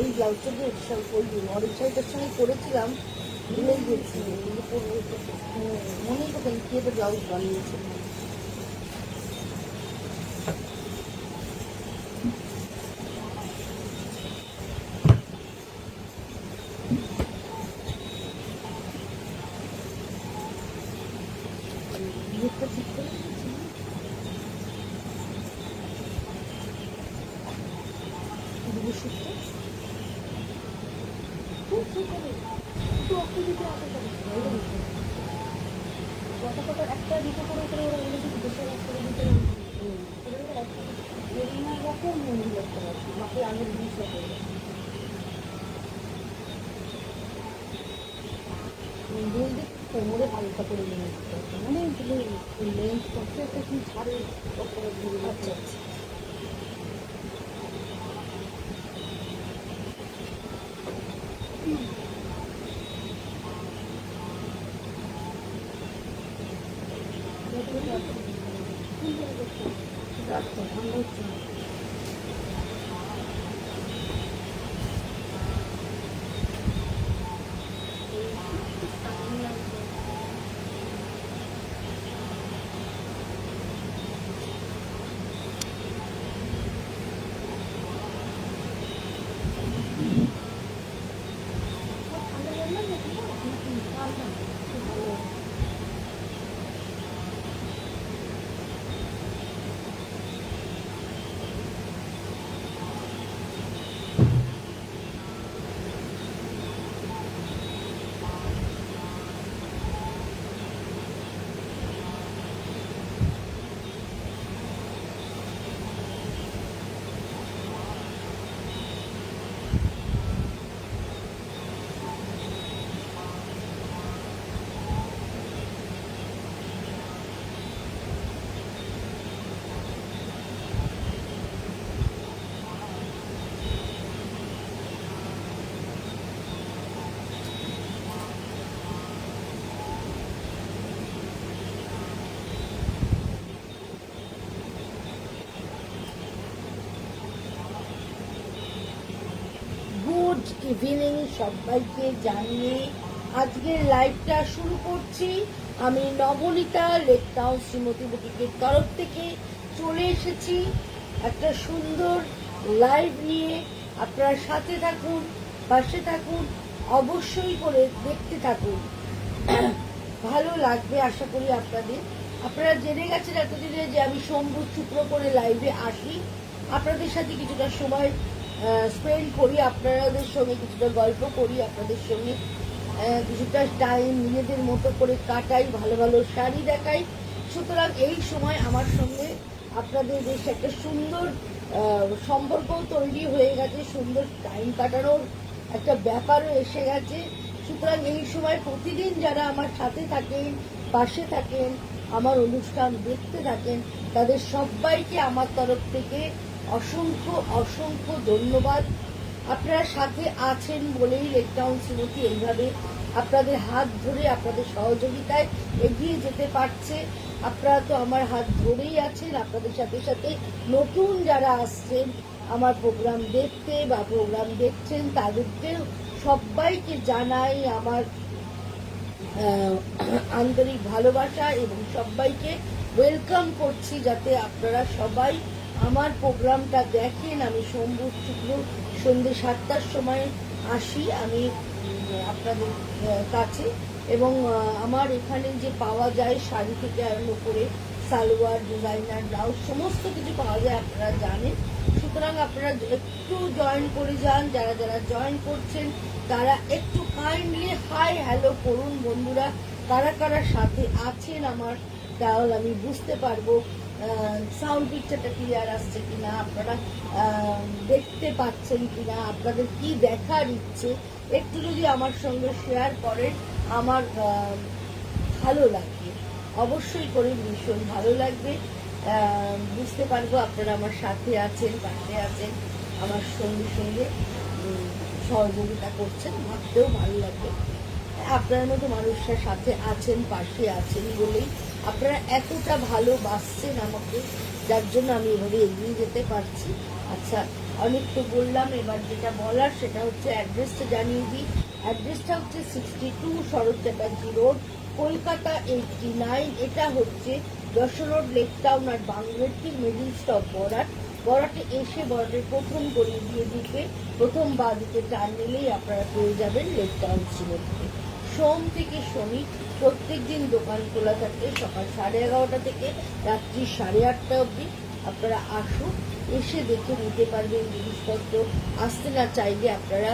এই ব্লাউজটা দিয়ে ওই অরেঞ্জ শাড়িটার সঙ্গে করেছিলাম, ভুলেই গেছি মনেই তো কি একটা ব্লাউজ বানিয়েছে। ঠিক করে একটা দুটো করে করে ওরা বলেছে দেশের একটা দিতে এরকম মন্দির করতে পারছি মাকে আগের জিনিসটা করে বলতে কোমরে হালকা করে নিয়ে যেতে হবে মানে লেন্থ করতে একটা কি ছাড়ে আচ্ছা আচ্ছা রাখতে ঠান্ডা হচ্ছে না। গুড ইভিনিং সবাইকে জানিয়ে আজকের লাইভটা শুরু করছি। আমি নবনীতা লেক টাউন শ্রীমতী বুটিকের তরফ থেকে চলে এসেছি একটা সুন্দর লাইভ নিয়ে। আপনারা সাথে থাকুন, পাশে থাকুন, অবশ্যই করে দেখতে থাকুন, ভালো লাগবে আশা করি আপনাদের। আপনারা জেনে গেছেন এতদিনে যে আমি সোম শুক্র করে লাইভে আসি, আপনাদের সাথে কিছুটা সময় স্পেন্ড করি, আপনাদের সঙ্গে কিছুটা গল্প করি, আপনাদের সঙ্গে কিছুটা টাইম নিজেদের মতো করে কাটাই, ভালো ভালো শাড়ি দেখাই। সুতরাং এই সময় আমার সঙ্গে আপনাদের বেশ একটা সুন্দর সম্পর্ক তৈরি হয়ে গেছে, সুন্দর টাইম কাটানোর একটা ব্যাপারও এসে গেছে। সুতরাং এই সময় প্রতিদিন যারা আমার সাথে থাকেন, পাশে থাকেন, আমার অনুষ্ঠান দেখতে থাকেন, তাদের সবাইকে আমার তরফ থেকে অসংখ্য অসংখ্য ধন্যবাদ। আপনারা সাথে আছেন বলেই লেক টাউন শ্রীমতী এইভাবে আপনাদের হাত ধরে আপনাদের সহযোগিতায় এগিয়ে যেতে পারছে। আপনারা তো আমার হাত ধরেই আছেন, আপনাদের সাথে সাথে নতুন যারা আসছেন আমার প্রোগ্রাম দেখতে বা প্রোগ্রাম দেখছেন তাদেরকেও সবাইকে জানাই আমার আন্তরিক ভালোবাসা এবং সবাইকে ওয়েলকাম করছি যাতে আপনারা সবাই আমার প্রোগ্রামটা দেখেন। আমি সোম শুক্র সন্ধ্যে 7টার সময় আসি আমি আপনাদের কাছে, এবং আমার এখানে যে পাওয়া যায় শাড়ি থেকে আরম্ভ করে সালোয়ার, ডিজাইনার, ব্লাউজ সমস্ত কিছু পাওয়া যায়, আপনারা জানেন। সুতরাং আপনারা একটু জয়েন করে যান, যারা যারা জয়েন করছেন তারা একটু কাইন্ডলি হাই হ্যালো করুন বন্ধুরা, কারা কারা সাথে আছেন আমার, তাহলে আমি বুঝতে পারবো সাউন্ড পিকচারটা ক্লিয়ার আসছে কিনা, আপনারা দেখতে পাচ্ছেন কিনা, আপনাদের কি দেখার ইচ্ছে একটু যদি আমার সঙ্গে শেয়ার করেন আমার ভালো লাগবে, অবশ্যই করে ভীষণ ভালো লাগবে। বুঝতে পারবো আপনারা আমার সাথে আছেন, পাশে আছেন, আমার সঙ্গে সঙ্গে সহযোগিতা করছেন, ভাবতেও ভালো লাগবে। আপনার মতো মানুষরা সাথে আছেন, পাশে আছেন বলেই আপনারা এতটা ভালোবাসছেন আমাকে, যার জন্য আমি এভাবে এগিয়ে যেতে পারছি। আচ্ছা, অনেক তো বললাম, এবার যেটা বলার সেটা হচ্ছে অ্যাড্রেসটা জানিয়ে দিই। অ্যাড্রেসটা হচ্ছে 62 শরৎ চ্যাটার্জি রোড, কলকাতা 89। এটা হচ্ছে যশোর রোড, লেক টাউন আর বাংলাদেশ মিডিল স্টপ বরাট। বরাটে এসে বরাটের প্রথম গলি দিয়ে দিকে প্রথম বাঁ দিকে টার্ন নিলেই আপনারা পেয়ে যাবেন লেক টাউন সিমেন্টকে। সোম থেকে শনি প্রত্যেক দিন দোকান খোলা থাকে সকাল 11:30 থেকে রাত্রি 8:30 অবধি। আপনারা আসুন, এসে দেখে নিতে পারবেন জিনিসপত্র। আসতে না চাইলে আপনারা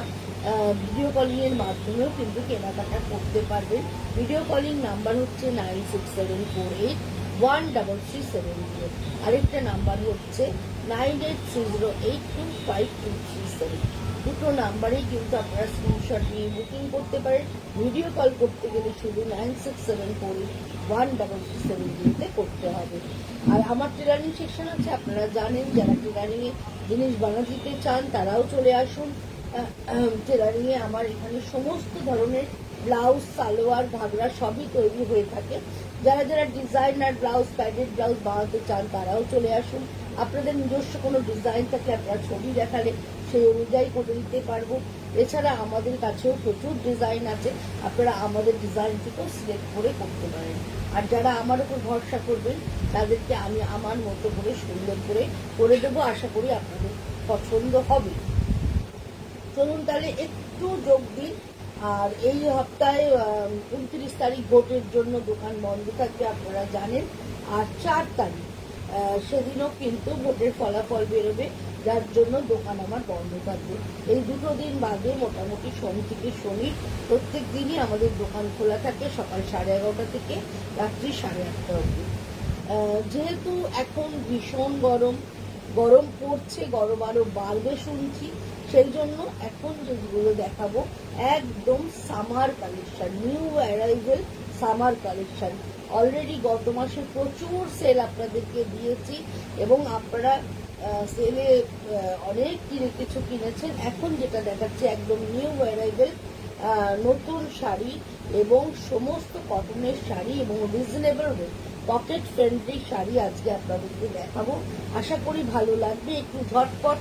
ভিডিও কলিংয়ের মাধ্যমেও কিন্তু কেনাকাটা করতে পারবেন। ভিডিও কলিং নাম্বার হচ্ছে 9674813370। আরেকটা নাম্বার হচ্ছে 9830825237। দুটো নাম্বারেই কিন্তু আপনারা স্ক্রিনশট নিয়ে বুকিং করতে পারেন। ভিডিও কল করতে গেলে শুধু 9674813370 করতে হবে। আর আমার টেলারিং সেকশন আছে, আপনারা জানেন। যারা টেলারিংয়ে জিনিস বানাতে চান তারাও চলে আসুন। টেলারিংয়ে আমার এখানে সমস্ত ধরনের ব্লাউজ, সালোয়ার, ঘাগরা সবই তৈরি হয়ে থাকে। যারা যারা ডিজাইনার ব্লাউজ, প্যাডেড ব্লাউজ বানাতে চান তারাও চলে আসুন। আপনাদের নিজস্ব কোনো ডিজাইন থাকলে আপনারা ছবি দেখালে সেই অনুযায়ী করে দিতে পারবো। এছাড়া আমাদের কাছেও প্রচুর ডিজাইন আছে, আপনারা আমাদের ডিজাইন থেকেও সিলেক্ট করে করতে পারেন। আর যারা আমার উপর ভরসা করবেন তাদেরকে আমি আমার মতো করে সুন্দর করে দেবো। আশা করি আপনাদের পছন্দ হবে। চলুন তাহলে একটু যোগ দিন। আর এই সপ্তাহে 29 তারিখ ভোটের জন্য দোকান বন্ধ থাকবে, আপনারা জানেন। আর 4 তারিখ সেদিনও কিন্তু ভোটের ফলাফল বেরোবে, যার জন্য দোকান আমার বন্ধ থাকবে। এই দুটো দিন বাদে মোটামুটি সোম থেকে শনি প্রত্যেক দিনই আমাদের দোকান খোলা থাকে সকাল 11:30 থেকে রাত্রি 8:30 অবধি। যেহেতু এখন ভীষণ গরম পড়ছে, গরম আরো বাড়বে শুনছি, সেই জন্য এখন যেগুলো দেখাবো একদম summer collection, new arrival summer collection. Already গত মাসে প্রচুর সেল আপনাদেরকে দিয়েছি এবং আপনারা সেলে অনেক কিছু কিনেছেন। এখন যেটা দেখাচ্ছে একদম নিউ অ্যারাইভেল নতুন শাড়ি এবং সমস্ত কটনের শাড়ি এবং reasonable rate, pocket friendly sari আজকে আপনাদেরকে দেখাবো। আশা করি ভালো লাগবে। একটু ঝটপট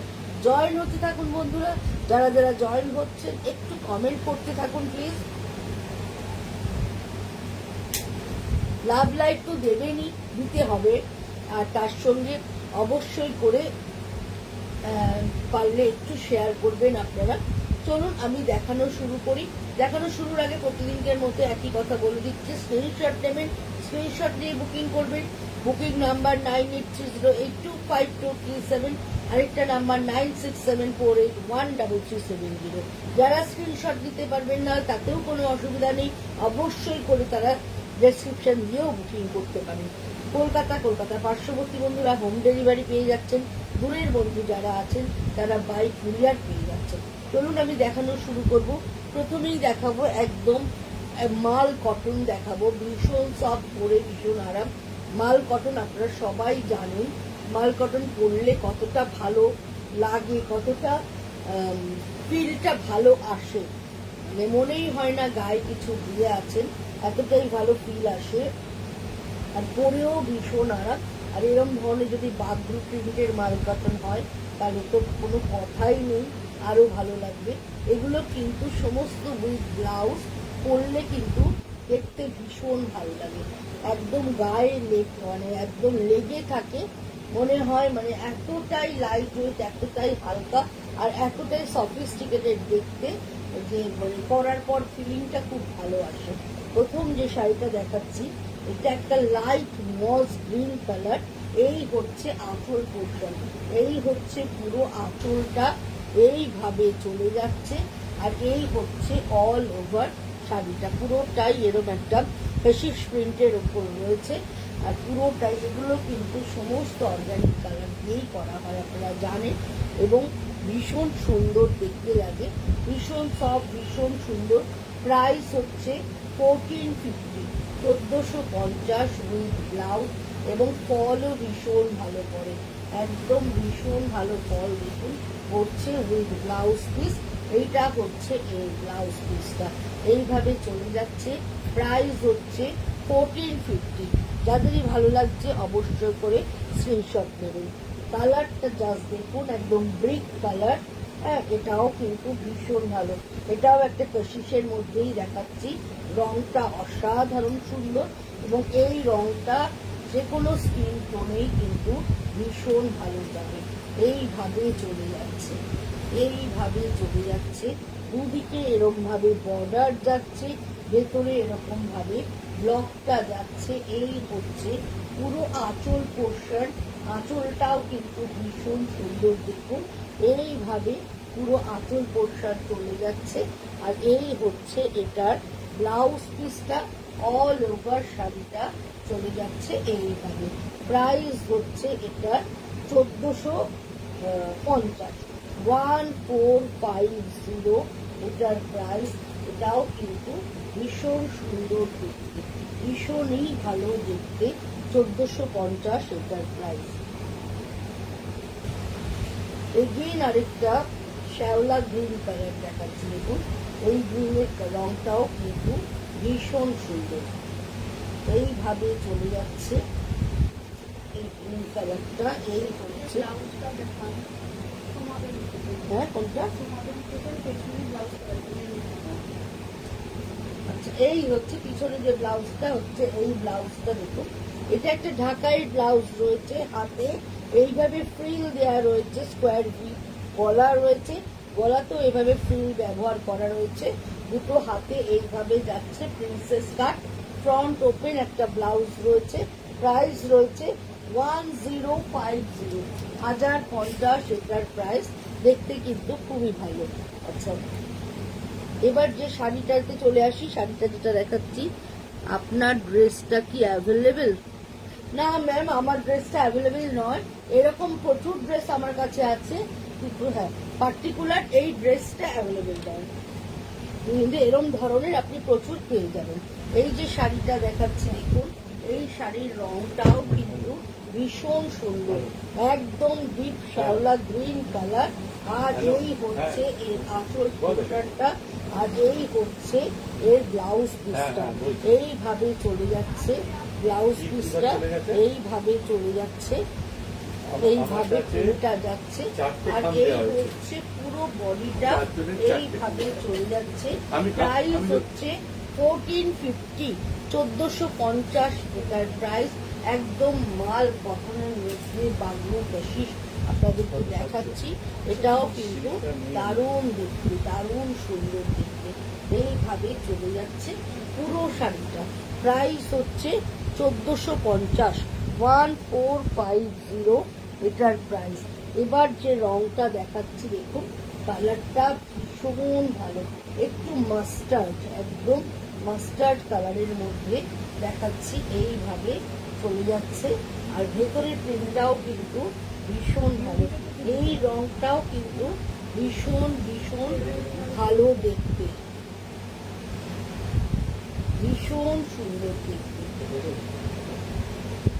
জয়েন হতে থাকুন বন্ধুরা। যারা যারা জয়েন হচ্ছেন একটু কমেন্ট করতে থাকুন প্লিজ। লাভ লাইক তো দেবেনই, দিতে হবে। আর তার সঙ্গে অবশ্যই করে পারলে একটু শেয়ার করবেন আপনারা। চলুন আমি দেখানো শুরু করি। দেখানো শুরুর আগে প্রতিদিনকের মতো একই কথা বলে দিচ্ছি, স্ক্রিনশট নেবেন, স্ক্রিনশট নিয়ে বুকিং করবেন। বুকিং নাম্বার 9830825237, আরেকটা নাম্বার 9674813370। যারা স্ক্রিনশট দিতে পারবেন না তাতেও কোনো অসুবিধা নেই, অবশ্যই করে তারা ডেসক্রিপশন দিয়েও বুকিং করতে পারেন। কলকাতার পার্শ্ববর্তী বন্ধুরা হোম ডেলিভারি পেয়ে যাচ্ছেন, দূরের বন্ধু যারা আছেন তারা বাই কুরিয়ার পেয়ে যাচ্ছেন। চলুন আমি দেখানো শুরু করব। প্রথমেই দেখাবো একদম মাল কটন দেখাবো, ভীষণ সফট পরে ভীষণ আরাম। মাল কটন আপনারা সবাই জানেন, মাল কটন পরলে কতটা ভালো লাগে, কতটা ফিলটা ভালো আসে, মানে মনেই হয় না গায়ে কিছু দিয়ে আছেন, এতটাই ভালো ফিল আসে। আর পরেও ভীষণ আরাম। আর এরকম ধরনের যদি বাগরু প্রিন্টের মাল কটন হয় তাহলে তো কোনো কথাই নেই, আরও ভালো লাগবে। এগুলো কিন্তু সমস্ত উইথ ব্লাউজ পরলে কিন্তু দেখতে ভীষণ ভালো লাগে, একদম গায়ে মানে একদম লেগে থাকে, মনে হয় মানে এতটাই লাইট ওয়েট, এতটাই হালকা আর এতটাই সফিস্টিকেটেড দেখতে, যে মানে পরার পর ফিলিংটা খুব ভালো আসে। প্রথম যে শাড়িটা দেখাচ্ছি এটা একটা লাইট মজ গ্রিন কালার। এই হচ্ছে আঁচল পোর্শন, এই হচ্ছে পুরো আঁচলটা এইভাবে চলে যাচ্ছে। আর এই হচ্ছে অল ওভার শাড়িটা, পুরোটাই এরকম একটা ফেসিস প্রিন্টের ওপর রয়েছে। আর পুরোটাই এগুলো কিন্তু সমস্ত অর্গানিক কালার দিয়েই করা হয়, আপনারা জানেন। এবং ভীষণ সুন্দর দেখতে লাগে, ভীষণ সফট, ভীষণ সুন্দর। প্রাইস হচ্ছে 1450, 1450 উইথ ব্লাউজ। এবং ফলও ভীষণ ভালো পড়ে, একদম ভীষণ ভালো ফল দেখুন পড়ছে উইথ ব্লাউজ পিস। এইটা হচ্ছে এই ব্লাউজ পিসটা এইভাবে চলে যাচ্ছে। প্রাইস হচ্ছে 1450, যাদেরই ভালো লাগছে অবশ্যই করে স্ক্রিনশট নেবেন। কালারটা জাস্ট দেখুন, একদম ব্রিক কালার। হ্যাঁ, এটাও কিন্তু ভীষণ ভালো। এটাও একটা কশিসের মধ্যেই দেখাচ্ছি। রংটা অসাধারণ সুন্দর এবং এই রংটা যে কোনো স্কিন টোনেই কিন্তু ভীষণ ভালো যাবে। এইভাবে চলে যাচ্ছে, এইভাবে চলে যাচ্ছে, দুদিকে এরকম ভাবে বর্ডার যাচ্ছে, ভেতরে এরকম ভাবে ব্লকটা যাচ্ছে। এই হচ্ছে পুরো আঁচল পোর্শন। আঁচলটাও কিন্তু ভীষণ সুন্দর দেখুন, এইভাবে পুরো আঁচল পোর্শন চলে যাচ্ছে। আর এই হচ্ছে এটার ব্লাউজ পিসটা, অল ওভার শাড়িটা চলে যাচ্ছে এইভাবে। প্রাইস হচ্ছে এটা 1450, 1450 এটার প্রাইস। এটাও কিন্তু ভীষণ সুন্দর দেখতে, ভীষণই ভালো দেখতে। 1450 এটার প্রাইস। এগেইন আরেকটা শ্যাওলা গ্রিন কালার দেখাচ্ছি দেখুন। এই গ্রিনের রংটাও কিন্তু ভীষণ সুন্দর, এইভাবে চলে যাচ্ছে এই গ্রিন কালারটা। এই হচ্ছে হ্যাঁ কোনটা, আচ্ছা এই হচ্ছে পিছনে যে ব্লাউজটা হচ্ছে, এই ব্লাউজটা দেখুন। এটা একটা ঢাকাই ব্লাউজ রয়েছে, হাতে এইভাবে ফ্রিল দেওয়া রয়েছে, স্কোয়ার ভি গলা রয়েছে, গলাতেও এইভাবে ফ্রিল ব্যবহার করা রয়েছে। দুটো হাতে এইভাবে যাচ্ছে প্রিন্সেস কাট, ফ্রন্ট ওপেন একটা ব্লাউজ রয়েছে। প্রাইস রয়েছে 1050, 1050 এটার প্রাইস। দেখতে কিন্তু খুবই ভালো। আচ্ছা, এবার যে শাড়িটাতে চলে আসি, শাড়িটা যেটা দেখাচ্ছি, আপনার ড্রেসটা কি অ্যাভেলেবেল? না ম্যাম, আমার ড্রেসটা অ্যাভেলেবেল নয়। এরকম প্রচুর ড্রেস আমার কাছে আছে, কিন্তু হ্যাঁ পার্টিকুলার এই ড্রেসটা অ্যাভেলেবেল নয়। কিন্তু এরকম ধরনের আপনি প্রচুর পেয়ে যাবেন। এই যে শাড়িটা দেখাচ্ছি দেখুন, এই শাড়ির রংটাও কিন্তু ভীষণ সুন্দর, একদম ডিপ শ্যাওলা গ্রিন কালার। আর এই হচ্ছে এর আঁচল পোর্শনটা, আর এই হচ্ছে এর ব্লাউজ পিসটা। এইভাবে চলে যাচ্ছে ব্লাউজ পিসটা, এইভাবে চলে যাচ্ছে, এইভাবে পুরোটা যাচ্ছে। আর এই হচ্ছে পুরো বডিটা এইভাবে চলে যাচ্ছে। প্রাইস হচ্ছে 1450, 1450 এটার প্রাইস। একদম মাল কটনের মধ্যে বাগলো কশিস আপনাদেরকে দেখাচ্ছি। এটাও কিন্তু দারুণ দেখতে, দারুণ সুন্দর দেখতে। এইভাবে চলে যাচ্ছে পুরো শাড়িটা। প্রাইস হচ্ছে 1450, 1450 এটার প্রাইস। এবার যে রংটা দেখাচ্ছি দেখুন, কালারটা ভীষণ ভালো, একটু মাস্টার্ড, একদম মাস্টার্ড কালারের মধ্যে দেখাচ্ছি। এইভাবে চলে যাচ্ছে, আর ভেতরের প্রিন্টটাও কিন্তু ভীষণ ভালো। এই রংটাও কিন্তু ভীষণ ভীষণ ভালো দেখতে, ভীষণ সুন্দর দেখতে,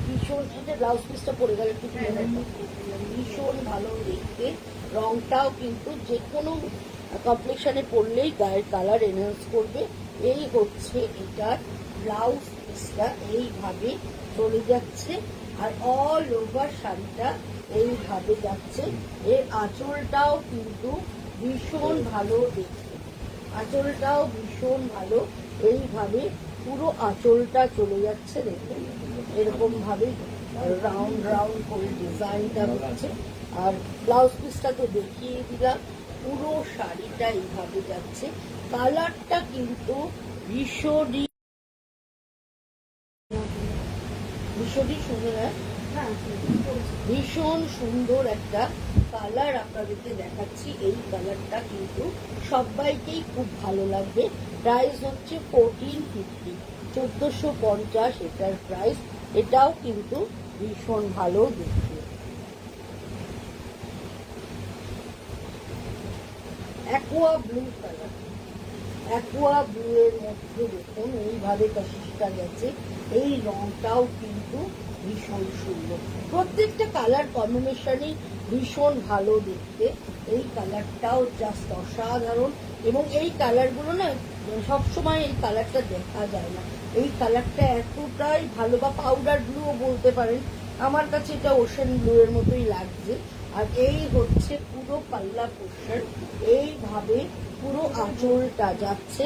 ভীষণ। ব্লাউজ পিসটা পরে গেলে একটু ভীষণ ভালো দেখতে। রংটাও কিন্তু যে কোনো কমপ্লেকশনে পরলেই গায়ের কালার এনহান্স করবে। এই হচ্ছে এটার ব্লাউজ পিসটা, এইভাবে চলে যাচ্ছে। আর অল ওভার শাড়িটা এইভাবে যাচ্ছে। এর আঁচলটাও কিন্তু ভীষণ ভালো দেখতে, আঁচলটাও ভীষণ ভালো। এইভাবে পুরো আঁচলটা চলে যাচ্ছে দেখুন, এরকম ভাবে রাউন্ড রাউন্ড করে ডিজাইনটা হচ্ছে। আর ব্লাউজ পিসটা তো দেখিয়ে দিলাম, পুরো শাড়িটা এইভাবে যাচ্ছে। কালারটা কিন্তু ভীষণই ভীষণই সুন্দর, ভীষণ সুন্দর একটা কালার আপনাদেরকে দেখাচ্ছি। এই কালারটা কিন্তু সবাইকেই খুব ভালো লাগবে। প্রাইস হচ্ছে 1450, 1450 এটার প্রাইস। এটাও কিন্তু ভীষণ ভালো দেখতে। Aqua blue colour, aqua blue এর মধ্যে দেখুন এইভাবে কশিসটা গেছে। এই রংটাও কিন্তু ভীষণ সুন্দর। প্রত্যেকটা কালার কম্বিনেশনই ভীষণ ভালো দেখতে। এই কালারটাও জাস্ট অসাধারণ, এবং এই কালারগুলো না সবসময় এই কালারটা দেখা যায় না। এই কালারটা এতটাই ভালো, বা পাউডার ব্লুও বলতে পারেন। আমার কাছে এটা ওশেন ব্লু এর মতোই লাগছে। আর এই হচ্ছে পুরো পাল্লা পোর্শন, এইভাবে পুরো আঁচলটা যাচ্ছে।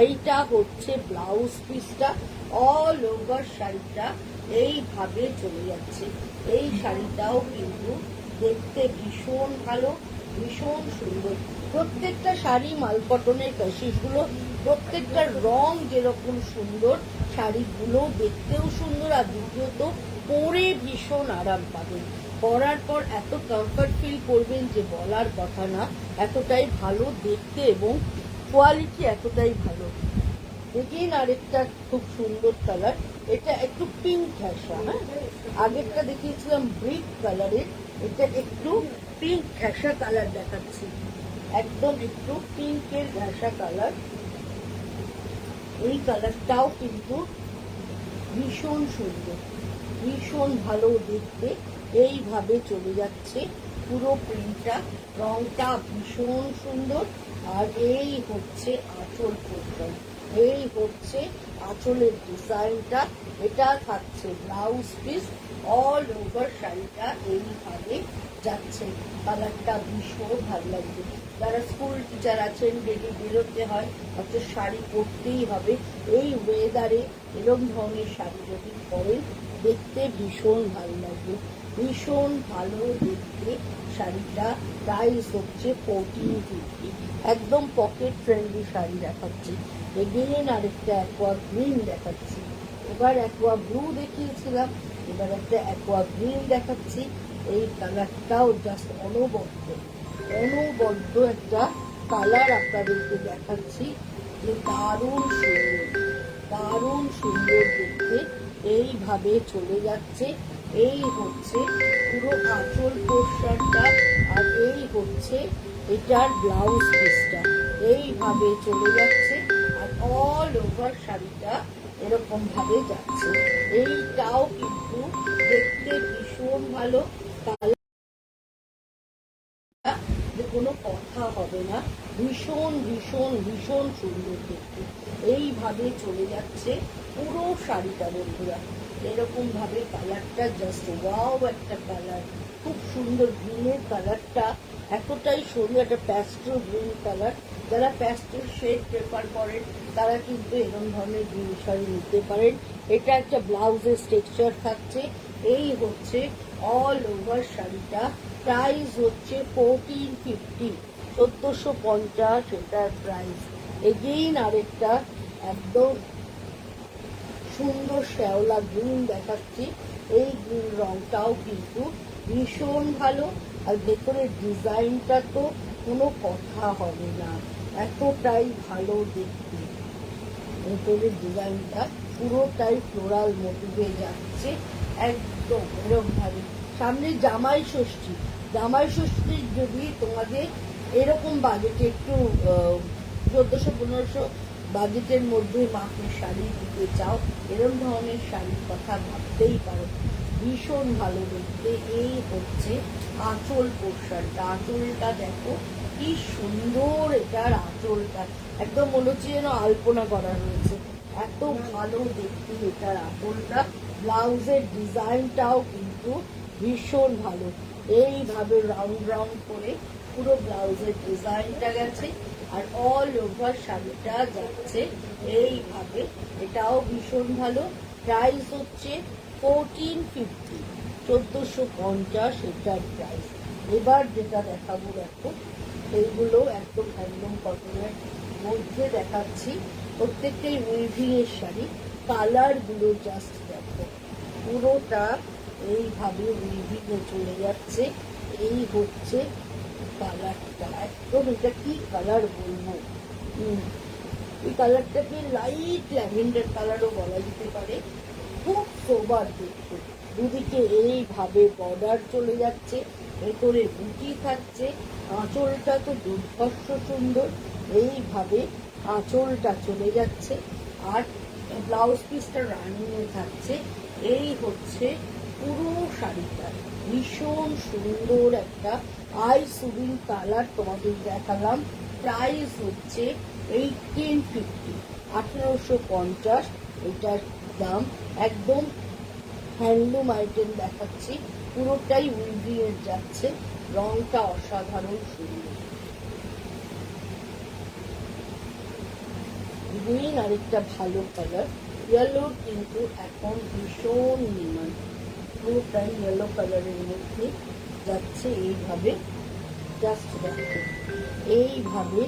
এইটা হচ্ছে ব্লাউজ পিসটা, অল ওভার শাড়িটা এইভাবে চলে যাচ্ছে। এই শাড়িটাও কিন্তু দেখতে ভীষণ ভালো, ভীষণ সুন্দর। প্রত্যেকটা শাড়ি মালকটনের কাশিসগুলো, প্রত্যেকটা রং যেরকম সুন্দর, শাড়িগুলো দেখতেও সুন্দর। আর দ্বিতীয়ত পরে ভীষণ আরাম পাবেন। পরার পর এত কমফর্ট ফিল করবেন যে বলার কথা না, এতটাই ভালো দেখতে এবং কোয়ালিটি এতটাই ভালো। এগেইন আরেকটা খুব সুন্দর কালার, এটা একটু পিঙ্ক ঘেঁষা। হ্যাঁ, আগেরটা দেখিয়েছিলাম ব্রিক কালারের, এটা একটু পিঙ্ক ঘেঁষা কালার দেখাচ্ছি, একদম একটু পিঙ্কের ঘেঁষা কালার। এই কালারটাও কিন্তু ভীষণ সুন্দর, ভীষণ ভালো দেখতে। এইভাবে চলে যাচ্ছে পুরো প্রিন্টটা, রংটা ভীষণ সুন্দর। আর এই হচ্ছে আঁচল পোর্শন, এই হচ্ছে আঁচলের ডিজাইনটা। এটা থাকছে ব্লাউজ পিস, অল ওভার শাড়িটা এইভাবে যাচ্ছে। কালারটা ভীষণ ভালো লাগবে। যারা স্কুল টিচার আছেন, ডেলি বেরোতে হয়, অথচ শাড়ি পরতেই হবে, এই ওয়েদারে এরকম ধরনের শাড়ি যদি পরেন দেখতে ভীষণ ভালো লাগবে, ভীষণ ভালো দেখতে। শাড়িটা প্রাইস হচ্ছে 1450, একদম পকেট ফ্রেন্ডলি শাড়ি দেখাচ্ছি। এগেইন আরেকটা অ্যাকোয়া গ্রিন দেখাচ্ছি। এবার অ্যাকোয়া ব্লু দেখিয়েছিলাম, এবার একটা অ্যাকোয়া গ্রিন দেখাচ্ছি। এই কালারটাও জাস্ট অনবদ্য, অনবদ্য একটা কালার আপনাদেরকে দেখাচ্ছি, যে দারুণ সুন্দর, দারুণ সুন্দর দেখতে। এইভাবে চলে যাচ্ছে। এই হচ্ছে পুরো আঁচল পোর্শনটা, আর এই হচ্ছে এটার ব্লাউজ পিসটা। এইভাবে চলে যাচ্ছে, আর অল ওভার শাড়িটা এরকম ভাবে যাচ্ছে। এইটাও কিন্তু দেখতে ভীষণ ভালো, কোনো কথা হবে না, ভীষণ ভীষণ ভীষণ সুন্দর দেখতে। এইভাবে চলে যাচ্ছে পুরো শাড়িটা বন্ধুরা, এরকম ভাবে কালারটা জাস্ট ওয়াও একটা কালার, খুব সুন্দর। গ্রিনের কালারটা এতটাই সুন্দর, একটা প্যাস্টেল গ্রিন কালার। যারা প্যাস্টেল শেড প্রেফার করেন তারা কিন্তু এরকম ধরনের গ্রিন শাড়ি নিতে পারেন। এটা একটা ব্লাউজের টেক্সচার থাকছে। এই হচ্ছে অল ওভার শাড়িটা, প্রাইস হচ্ছে 1450, 1450 এটার প্রাইস। এগেইন আরেকটা একদম সুন্দর শ্যাওলা গ্রিন দেখাচ্ছি। এই গ্রিন রংটাও কিন্তু ভীষণ ভালো, আর ভেতরের ডিজাইনটা তো কোনো কথা হবে না, এতটাই ভালো দেখতে। ভেতরের ডিজাইনটা পুরোটাই ফ্লোরাল মোটিভে যাচ্ছে, একদম এরকম ভাবে। সামনে জামাই ষষ্ঠী, জামাই ষষ্ঠীর যদি তোমাদের এরকম বাজেটে একটু 1400-1500 বাজেটের মধ্যে মাকে শাড়ি দিতে চাও, এরকম ধরনের শাড়ির কথা ভাবতেই পারো, ভীষণ ভালো দেখতে। এই হচ্ছে আঁচল পোর্শনটা, আঁচলটা দেখো কি সুন্দর, এটার আঁচলটা একদম মনে হচ্ছে যেন আলপনা করা রয়েছে, এত ভালো দেখতে এটার আঁচলটা। ব্লাউজের ডিজাইনটাও কিন্তু ভীষণ ভালো, এইভাবে রাউন্ড রাউন্ড করে পুরো ব্লাউজের ডিজাইনটা গেছে, আর অল ওভার শাড়িটা যাচ্ছে এইভাবে। এটাও ভীষণ ভালো, প্রাইস হচ্ছে 1450, 1450 এটার প্রাইস। এবার যেটা দেখাবো দেখো, এইগুলো একদম হ্যান্ডলুম কটনের মধ্যে দেখাচ্ছি, প্রত্যেকটাই উইভিং এর শাড়ি। কালারগুলো জাস্ট দেখো, পুরোটা এইভাবে উইভিং এ চলে যাচ্ছে। এই হচ্ছে কালারটা, একদম এটা কি কালার বলবো, এই কালারটাকে লাইট ল্যাভেন্ডার কালারও বলা যেতে পারে, খুব সোবার দেখতে। দুদিকে এইভাবে বর্ডার চলে যাচ্ছে, ভেতরে বুটি থাকছে, আঁচলটা তো দুর্ধর্ষ সুন্দর, এইভাবে আঁচলটা চলে যাচ্ছে। আর ব্লাউজ পিসটা রানিংয়ে থাকছে। এই হচ্ছে পুরো শাড়িটা ভীষণ সুন্দর একটা আই সুদিং কালার তোমাদের দেখালাম। প্রাইস হচ্ছে 1850, 1850 এটার দাম। একদম হ্যান্ডলুম আইটেম দেখাচ্ছি, পুরোটাই উইভিং যাচ্ছে, রংটা অসাধারণ সুন্দর। গ্রিন আরেকটা ভালো কালার, ইয়েলো কিন্তু এখন ভীষণ ডিমান্ড, পুরোটাই ইয়েলো কালারের মধ্যে যাচ্ছে। এইভাবে জাস্ট দেখো, এইভাবে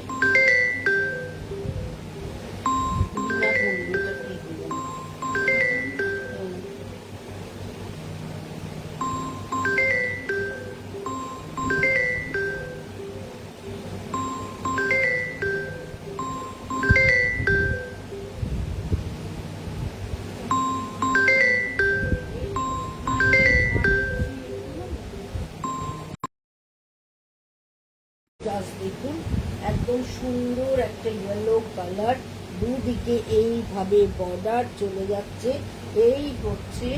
জাস্ট দেখুন, একদম সুন্দর একটা ইয়েলো কালার, দুদিকে এইভাবে বর্ডার চলে যাচ্ছে। এই হচ্ছে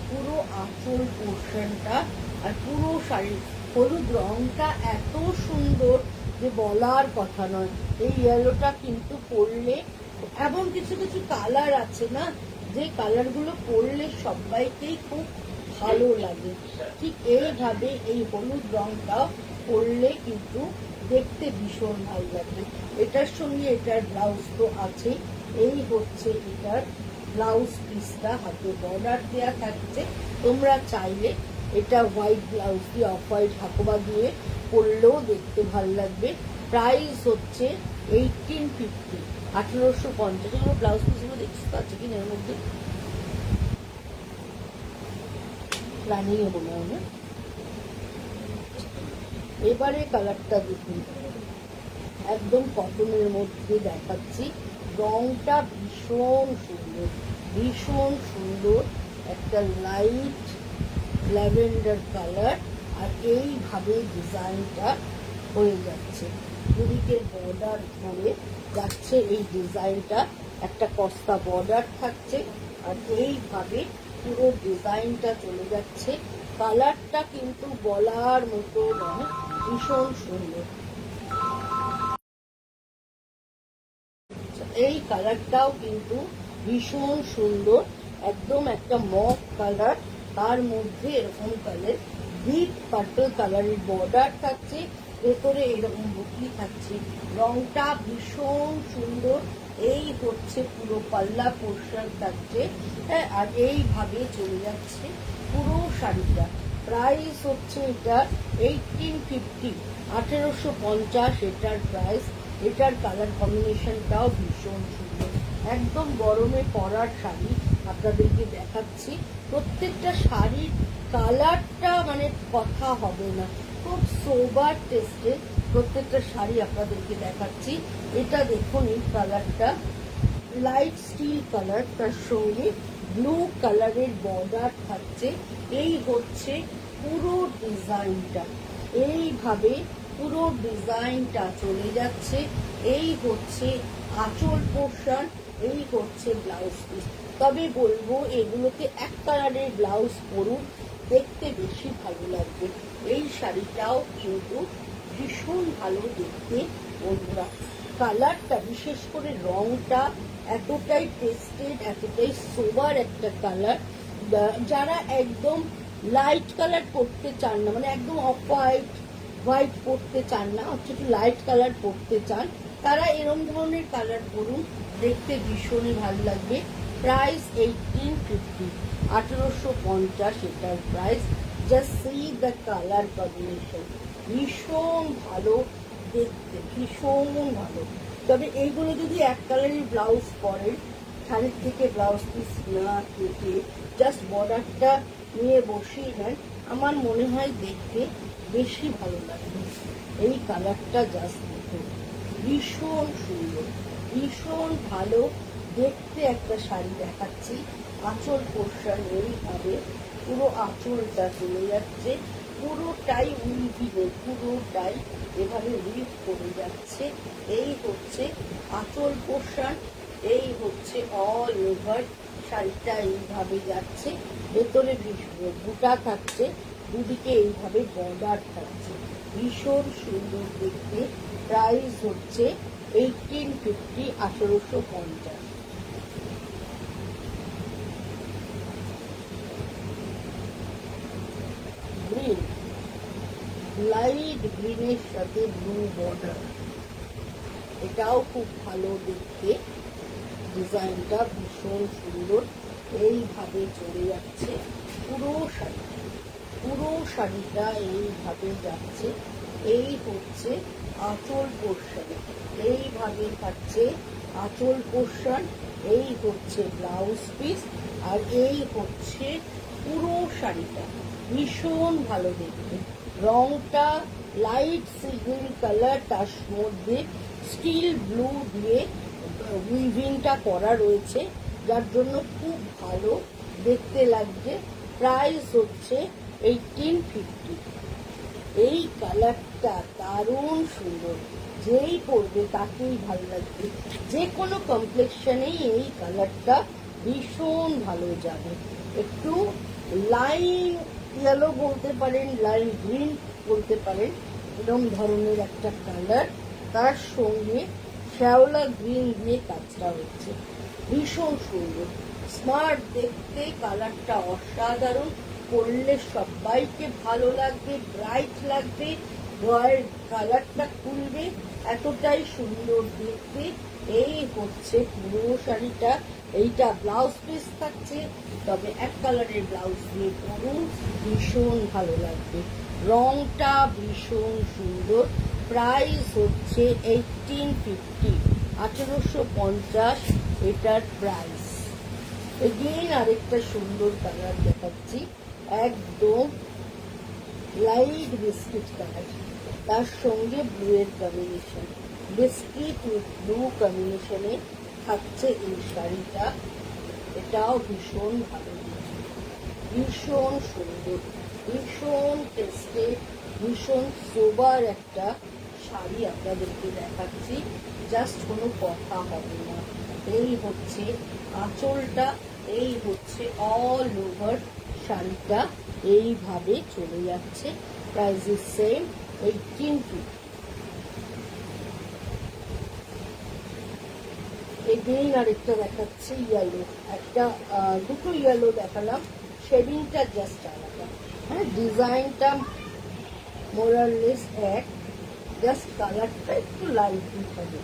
পুরো আঁচল পোর্শনটা, আর পুরো শাড়ি হলুদ রংটা এত সুন্দর যে বলার কথা নয়। এই ইয়েলোটা কিন্তু পরলে, এমন কিছু কিছু কালার আছে না, যে কালারগুলো পরলে সবাইকেই খুব ভালো লাগে, ঠিক এইভাবে এই হলুদ রংটাও পরলে কিন্তু দেখতে ভীষণ ভালো লাগবে। এটার সঙ্গে এটার ব্লাউজ তো আছে, এই হচ্ছে এটার ব্লাউজ পিসটা, হাতে বর্ডার দেওয়া থাকছে। তোমরা চাইলে এটা হোয়াইট ব্লাউজ দিয়ে, অফ হোয়াইট হাকোবা দিয়ে পরলেও দেখতে ভালো লাগবে। প্রাইস হচ্ছে 1850, 1850। এগুলো ব্লাউজ পিসগুলো দেখতে পাচ্ছি কিনা এর মধ্যে রানিং মনে হয় না। এবারে কালারটা দেখুন, একদম কটনের মধ্যে দেখাচ্ছি, রংটা ভীষণ সুন্দর, ভীষণ সুন্দর একটা লাইট ল্যাভেন্ডার কালার। আর এইভাবে ডিজাইনটা হয়ে যাচ্ছে, দুদিকে বর্ডার ধরে যাচ্ছে এই ডিজাইনটা, একটা কস্তা বর্ডার থাকছে, আর এইভাবে পুরো ডিজাইনটা চলে যাচ্ছে। কালারটা কিন্তু বলার মতো নয়, ভীষণ সুন্দর। এই কালারটাও কিন্তু ভীষণ সুন্দর, একদম একটা মফ কালার, তার মধ্যে এরকম কালার ডিপ পার্পল কালারের বর্ডার থাকছে, ভেতরে এরকম বুকলি থাকছে, রংটা ভীষণ সুন্দর। এই হচ্ছে পুরো পাল্লা পোর্শন থাকছে, হ্যাঁ, আর এইভাবে চলে যাচ্ছে পুরো শাড়িটা। প্রাইস হচ্ছে এটা 1850, 1850 এটার প্রাইস। এটার কালার কম্বিনেশনটাও ভীষণ সুন্দর, একদম গরমে পরার শাড়ি আপনাদেরকে দেখাচ্ছি। প্রত্যেকটা শাড়ির কালারটা মানে কথা হবে না, খুব সোবার টেস্টে প্রত্যেকটা শাড়ি আপনাদেরকে দেখাচ্ছি। এটা দেখুন, এই কালারটা লাইট স্টিল কালার, তার সঙ্গে ব্লু কালারের বর্ডার থাকছে। এই হচ্ছে পুরো ডিজাইনটা, এইভাবে পুরো ডিজাইনটা চলে যাচ্ছে। এই হচ্ছে আঁচল পোর্শন, এই হচ্ছে ব্লাউজ পিস। তবে বলবো এগুলোকে এক কালারের ব্লাউজ পরুন, দেখতে বেশি ভালো লাগবে। এই শাড়িটাও কিন্তু ভীষণ ভালো দেখতে বন্ধুরা। কালারটা, বিশেষ করে রংটা এতটাই টেস্টেড, এতটাই সোবার একটা কালার। যারা একদম লাইট কালার পরতে চান না, মানে একদম অফ হোয়াইট হোয়াইট পরতে চান না, হচ্ছে একটু লাইট কালার পরতে চান, তারা এরম ধরনের কালার পরুন, দেখতে ভীষণই ভালো লাগবে। প্রাইস 1850, 1850 এটার price. Just see the colour combination, ভীষণ ভালো দেখতে, ভীষণ ভালো। তবে এইগুলো যদি এক কালারের ব্লাউজ পরেন, শাড়ির থেকে ব্লাউজ পিস না কেটে জাস্ট বর্ডারটা নিয়ে বসিয়ে নেন, আমার মনে হয় দেখতে বেশি ভালো লাগবে। এই কালারটা জাস্ট দেখুন, ভীষণ সুন্দর, ভীষণ ভালো দেখতে একটা শাড়ি দেখাচ্ছি। আঁচল পোর্শন এইভাবে পুরো আঁচলটা চলে যাচ্ছে, পুরোটাই উইভিংয়ে, পুরোটাই এভাবে উইভ করে যাচ্ছে। এই হচ্ছে আঁচল পোর্শন, এই হচ্ছে অল ওভার শাড়িটা এইভাবে যাচ্ছে, ভেতরে বুটা থাকছে, দুদিকে এইভাবে বর্ডার থাকছে, ভীষণ সুন্দর দেখতে। প্রাইস হচ্ছে 1850, 1850। গ্রিন, লাইট গ্রিনের সাথে ব্লু বর্ডার, এটাও খুব ভালো দেখতে, ডিজাইনটা ভীষণ সুন্দর। এইভাবে চলে যাচ্ছে পুরো শাড়িটা, পুরো শাড়িটা এইভাবে যাচ্ছে। এই হচ্ছে আঁচল পোর্শন, এইভাবে থাকছে আঁচল পোর্শন, এই হচ্ছে ব্লাউজ পিস, আর এই হচ্ছে পুরো শাড়িটা। ভীষণ ভালো দেখতে, রংটা লাইট সি গ্রিন কালার, তার মধ্যে স্টিল ব্লু দিয়ে উইভিংটা করা রয়েছে, যার জন্য খুব ভালো দেখতে লাগছে। প্রাইস হচ্ছে 1850। এই কালারটা দারুণ সুন্দর, যেই পরবে তাকেই ভালো লাগবে, যে কোনো কমপ্লেক্সনেই এই কালারটা ভীষণ ভালো যাবে। একটু লাইন ইয়েলো বলতে পারেন, লাইন গ্রিন বলতে পারেন, এরকম ধরনের একটা কালার, তার সঙ্গে শ্যাওলা গ্রিন দিয়ে কাজটা হচ্ছে, ভীষণ সুন্দর, স্মার্ট দেখতে, কালারটা অসাধারণ, পরলে সবাইকে ভালো লাগবে, ব্রাইট লাগবে, গায়ের কালারটা খুলবে, এতটাই সুন্দর দেখতে। এই হচ্ছে পুরো শাড়িটা, এইটা ব্লাউজ পিস থাকছে, তবে এক কালারের ব্লাউজ দিয়ে পরুন, ভীষণ ভালো লাগবে, রংটা ভীষণ সুন্দর। প্রাইস হচ্ছে 1850, 1850 এটার প্রাইস। এগেইন আরেকটা সুন্দর কালার দেখাচ্ছি, একদম লাইট বিস্কিট কালার, তার সঙ্গে ব্লু এর কম্বিনেশন, বিস্কিট উইথ ব্লু কম্বিনেশনে থাকছে এই শাড়িটা। এটাও ভীষণ ভালো, ভীষণ সুন্দর, ভীষণ টেস্টেড, ভীষণ সোবার একটা শাড়ি আপনাদেরকে দেখাচ্ছি, জাস্ট কোনো কথা হবে না। এই হচ্ছে আঁচলটা, এই হচ্ছে অল ওভার শাড়িটা এইভাবে চলে যাচ্ছে। Price is same, 1850। এগেইন আরেকটা দেখাচ্ছি ইয়েলো, একটা দুটো ইয়েলো দেখালাম, শেডিংটা জাস্ট আলাদা, হ্যাঁ ডিজাইনটা মোরাললেস এক, জাস্ট কালারটা একটু লাইট হবে।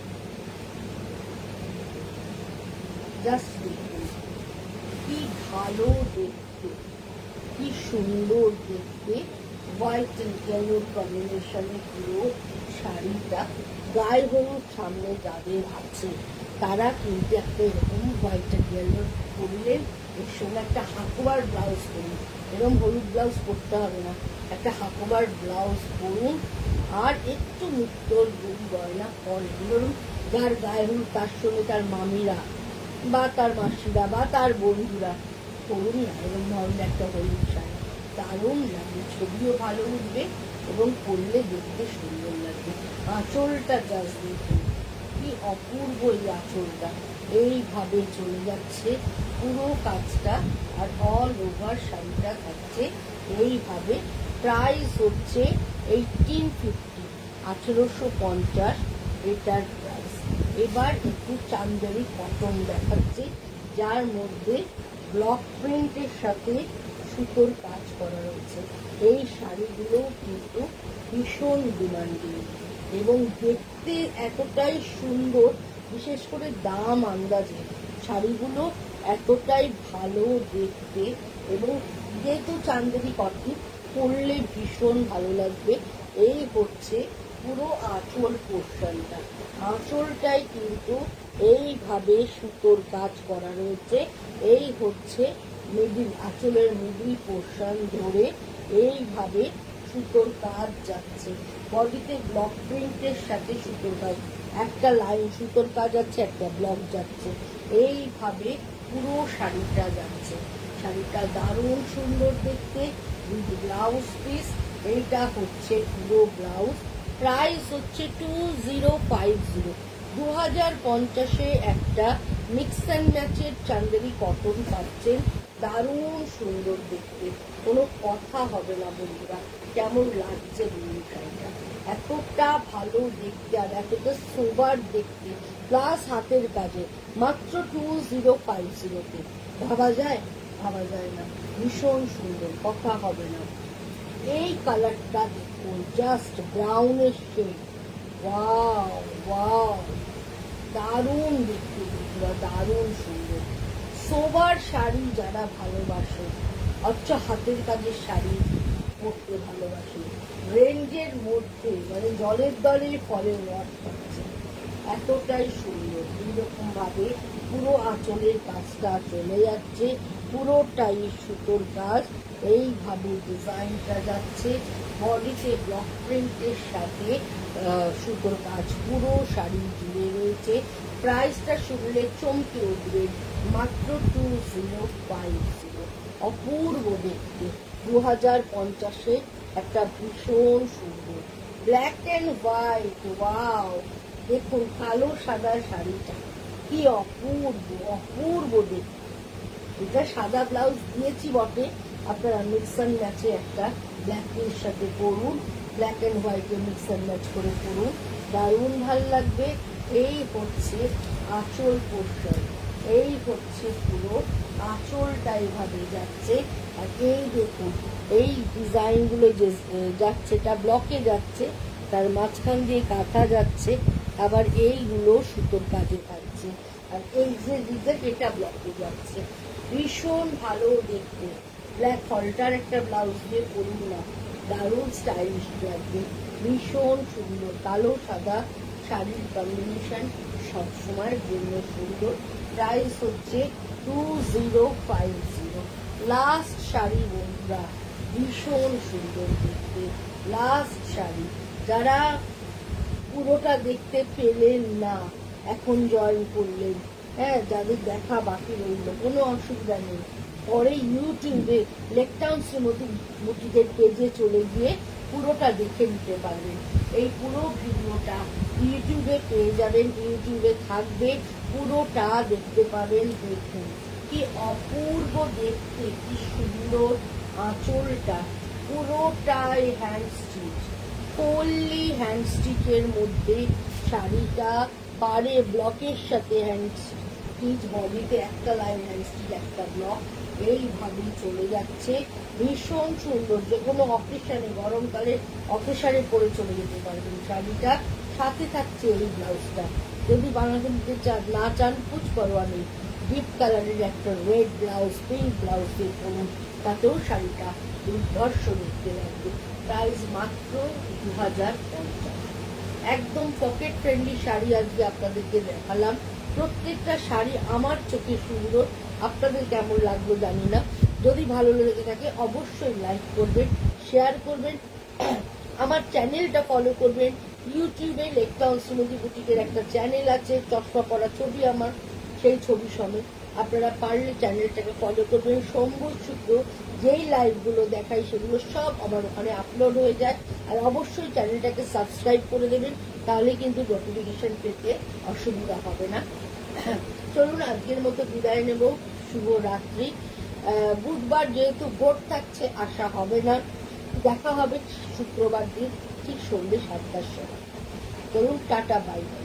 জাস্ট দেখুন কি ভালো দেখতে, কি সুন্দর দেখতে, হোয়াইট অ্যান্ড ইয়েলোর কম্বিনেশনে পুরো শাড়িটা। গায়ে হলুদ সামনে যাদের আছে তারা কিন্তু একটা এরকম হোয়াইট অ্যান্ড ইয়েলো পরলে, এর সঙ্গে একটা হাকোবার ব্লাউজ পরুন, এরকম হলুদ ব্লাউজ পরতে হবে না, একটা হাকোবার ব্লাউজ পরুন, আর একটু মুক্তোর গয়না পরেন, ধরুন যার গায়ে হলুদ তার সঙ্গে তার মামিরা বা তার মাসিরা বা তার বন্ধুরা পরুন না এরকম ধরনের একটা হলুদ শাড়ি, দারুণ লাগবে, ছবিও ভালো উঠবে এবং পরলে দেখতে সুন্দর লাগবে। আঁচলটা জাস্ট দেখুন কি অপূর্ব, এই আঁচলটা এইভাবে চলে যাচ্ছে পুরো কাজটা, আর অল ওভার শাড়িটা থাকছে এইভাবে। প্রাইস হচ্ছে 1850, 1850 এটার প্রাইস। এবার একটু চান্দেরি কটন দেখাচ্ছি, যার মধ্যে ব্লক প্রিন্টের সাথে সুতোর কাজ করা রয়েছে। এই শাড়িগুলো কিন্তু ভীষণ ডিমান্ডিং এবং দেখতে এতটাই সুন্দর, বিশেষ করে দাম আন্দাজে শাড়িগুলো এতটাই ভালো দেখতে, এবং যেহেতু চান্দেরি কটন পরলে ভীষণ ভালো লাগবে। এই হচ্ছে পুরো আঁচল পোর্শনটা, আঁচলটাই কিন্তু এইভাবে সুতোর কাজ করা রয়েছে। এই হচ্ছে মিডিল, আঁচলের মিডিল পোর্শন ধরে এইভাবে সুতোর কাজ যাচ্ছে, বডিতে ব্লক প্রিন্টের সাথে সুতোর কাজ, একটা লাইন সুতোর কাজ যাচ্ছে, একটা ব্লক যাচ্ছে, এইভাবে পুরো শাড়িটা যাচ্ছে। শাড়িটা দারুণ সুন্দর দেখতে, উইথ ব্লাউজ পিস, এইটা হচ্ছে পুরো ব্লাউজ। প্রাইস হচ্ছে 2050, 2050-এ একটা মিক্স অ্যান্ড ম্যাচের চান্দেরি কটন পাচ্ছেন, দারুণ সুন্দর দেখতে, কোনো কথা হবে না বন্ধুরা। কেমন লাগছে বলুন শাড়িটা, এতটা ভালো দেখতে আর এতটা সোবার দেখতে, প্লাস হাতের কাজে, মাত্র 2050-তে। ভাবা যায়? ভাবা যায় না, ভীষণ সুন্দর, কথা হবে না। এই কালারটা দেখুন, জাস্ট ব্রাউনের শেড, ওয়াও ওয়াও, দারুণ দেখতে বন্ধুরা, দারুণ সুন্দর। সোবার শাড়ি যারা ভালোবাসে, অথচ হাতের কাজের শাড়ি পরতে ভালোবাসে, রেঞ্জের মধ্যে, মানে জলের দলে ফলের রস পাচ্ছে, এতটাই সুন্দর। এইরকম ভাবে পুরো আঁচলের কাজটা চলে যাচ্ছে, পুরোটাই সুতোর কাজ, এইভাবে ডিজাইনটা যাচ্ছে, বডিতে ব্লক প্রিন্টের সাথে সুতোর কাজ পুরো শাড়ি জুড়ে রয়েছে। প্রাইসটা শুনলে চমকে উঠবে, মাত্র 2050। অপূর্ব দেখতে, 2050-এ একটা ভীষণ সুন্দর ব্ল্যাক অ্যান্ড হোয়াইট, ওয়াও, দেখুন কালো সাদা শাড়িটা কি অপূর্ব, অপূর্ব দেখতে। এটা সাদা ব্লাউজ দিয়েছি বটে, আপনারা মিক্স অ্যান্ড ম্যাচে একটা ব্ল্যাকের সাথে পরুন, ব্ল্যাক অ্যান্ড হোয়াইটে মিক্স অ্যান্ড ম্যাচ করে পরুন, দারুণ ভাল লাগবে। এই হচ্ছে আঁচল পোর্শন, এই হচ্ছে পুরো আঁচলটা এইভাবে যাচ্ছে। আর এই দেখুন এই ডিজাইনগুলো যে যাচ্ছে, এটা ব্লকে যাচ্ছে, তার মাঝখান দিয়ে কাটা যাচ্ছে, আবার এইগুলো সুতোর কাজে থাকছে, আর এই যে ডিজাইন এটা ব্লকে যাচ্ছে, ভীষণ ভালো দেখতে। ব্ল্যাক হলটার একটা ব্লাউজ দিয়ে পরুন না, দারুণ স্টাইলিশ লাগবে, ভীষণ সুন্দর। কালো সাদা শাড়ির কম্বিনেশন সবসময়ের জন্য সুন্দর। প্রাইস হচ্ছে 2050। লাস্ট শাড়ি বন্ধুরা, ভীষণ সুন্দর দেখতে, লাস্ট শাড়ি। যারা পুরোটা দেখতে পেলেন না, এখন জয়েন করলেন, হ্যাঁ, যাদের দেখা বাকি রইল কোনো অসুবিধা নেই, পরে ইউটিউবে লেকটাউন শ্রীমতী বুটিকের পেজে চলে গিয়ে পুরোটা দেখে নিতে পারবেন। এই পুরো ভিডিওটা ইউটিউবে পেয়ে যাবেন, ইউটিউবে থাকবে, পুরোটা দেখতে পাবেন। দেখুন কি অপূর্ব দেখতে, কি সুন্দর আঁচলটা, পুরোটাই হ্যান্ড স্টিচ, ফুললি হ্যান্ড স্টিচের মধ্যে শাড়িটা, পারে ব্লকের সাথে হ্যান্ড স্টিচ, বডিতে একটা লাইন হ্যান্ড স্টিচ, একটা ব্লক, এইভাবেই চলে যাচ্ছে, ভীষণ সুন্দর। যে কোনো অকেশনে, গরমকালে অকেশনে পরে চলে যেতে পারবেন শাড়িটা। সাথে থাকছে এই ব্লাউজটা, যদি বানাতে দিতে চান না চান কুচ পরোয়া নেই, ডিপ কালারের একটা রেড ব্লাউজ, পিঙ্ক ব্লাউজ দিয়ে পরুন, তাতেও শাড়িটা দুর্ধর্ষ দেখতে লাগবে। প্রাইস মাত্র 2050। একদম পকেট ফ্রেন্ডলি শাড়ি আজকে আপনাদেরকে দেখালাম। প্রত্যেকটা শাড়ি আমার চোখে সুন্দর, আপনাদের কেমন লাগলো জানি না। যদি ভালো লেগে থাকে অবশ্যই লাইক করবেন, শেয়ার করবেন, আমার চ্যানেলটা ফলো করবেন। ইউটিউবে লেকটাউন শ্রীমতী বুটিকের একটা চ্যানেল আছে, চশমা পরা ছবি আমার, সেই ছবি সমেত আপনারা পারলে চ্যানেলটাকে ফলো করবেন। সোমবার শুক্র যেই লাইভগুলো দেখাই সেগুলো সব আমার ওখানে আপলোড হয়ে যায়। আর অবশ্যই চ্যানেলটাকে সাবস্ক্রাইব করে দেবেন, তাহলে কিন্তু নোটিফিকেশন পেতে অসুবিধা হবে না। চলুন আজকের মতো বিদায় নেব, শুভ রাত্রি। বুধবার যেহেতু ভোট থাকছে, আসা হবে না, দেখা হবে শুক্রবার দিন ঠিক সন্ধ্যে 7টার সময়। চলুন, টাটা, বাই বাই।